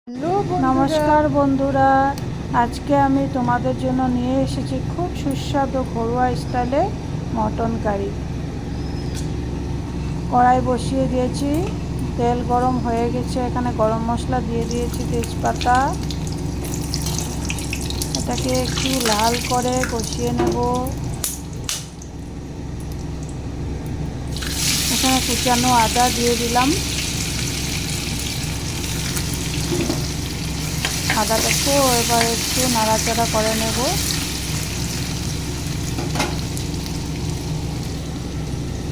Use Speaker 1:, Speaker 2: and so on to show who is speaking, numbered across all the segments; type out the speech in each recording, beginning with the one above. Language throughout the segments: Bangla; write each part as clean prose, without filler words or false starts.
Speaker 1: হ্যালো বন্ধুরা,
Speaker 2: নমস্কার বন্ধুরা, আজকে আমি তোমাদের জন্য নিয়ে এসেছি খুব সুস্বাদু ঘরোয়া স্টাইলে মটন কারি। কড়াই বসিয়ে দিয়েছি, তেল গরম হয়ে গেছে, এখানে গরম মশলা দিয়ে দিয়েছি, তেজপাতা। এটাকে একটু লাল করে কষিয়ে নেব। এখানে কুচানো আদা দিয়ে দিলাম। আদাটাকেও এবার একটু নাড়াচাড়া করে নেব।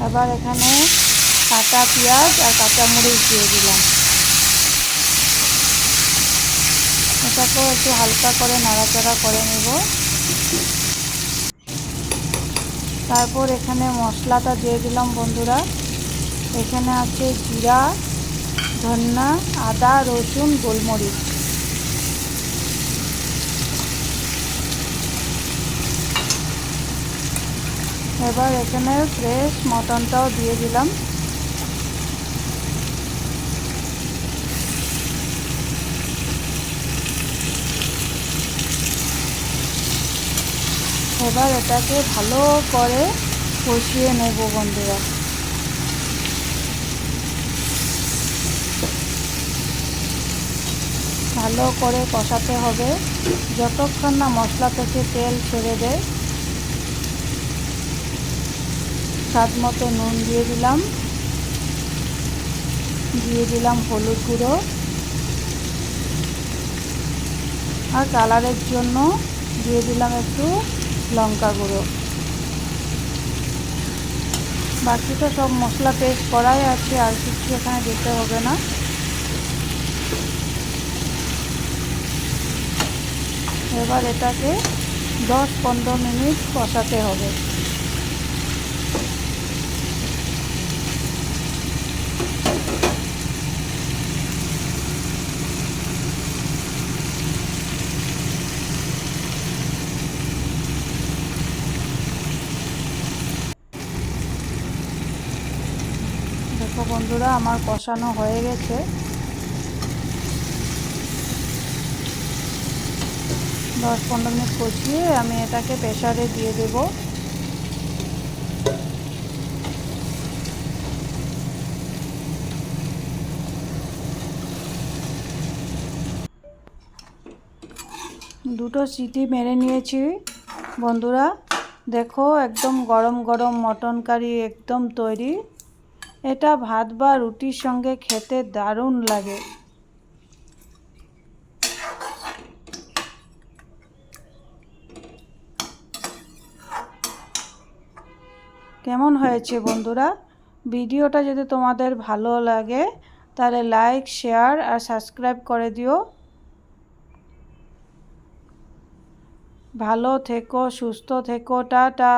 Speaker 2: এবার এখানে কাঁচা পেঁয়াজ আর কাঁচামরিচ দিয়ে দিলাম। এটাকেও একটু হালকা করে নাড়াচাড়া করে নেব। তারপর এখানে মশলাটা দিয়ে দিলাম বন্ধুরা। এখানে আছে জিরা, ধনিয়া, আদা, রসুন, গোলমরিচ। এবার এখানে ফ্রেশ মটনটাও দিয়ে দিলাম। এবার এটাকে ভালো করে কষিয়ে নেব বন্ধুরা। ভালো করে কষাতে হবে যতক্ষণ না মশলা থেকে তেল ছেড়ে দেয়। স্বাদ মতো নুন দিয়ে দিলাম, হলুদ গুঁড়ো, আর কালারের জন্য দিয়ে দিলাম একটু লঙ্কা গুঁড়ো। বাকিটা সব মশলা পেস্ট করাই আছে, আর কিছু এখানে দিতে হবে না। এবার এটাকে 10-15 মিনিট কষাতে হবে। দেখো বন্ধুরা, আমার কষানো হয়ে গেছে। 10-15 মিনিট কষিয়ে আমি এটাকে প্রেসারে দিয়ে দেব। দুটো সিটি মেরে নিয়েছি বন্ধুরা। দেখো, একদম গরম গরম মটন কারি একদম তৈরি। এটা ভাত বা রুটির সঙ্গে খেতে দারুণ লাগে। কেমন হয়েছে বন্ধুরা? ভিডিওটা যদি তোমাদের ভালো লাগে তাহলে লাইক, শেয়ার আর সাবস্ক্রাইব করে দিও। ভালো থেকো, সুস্থ থেকো, টাটা।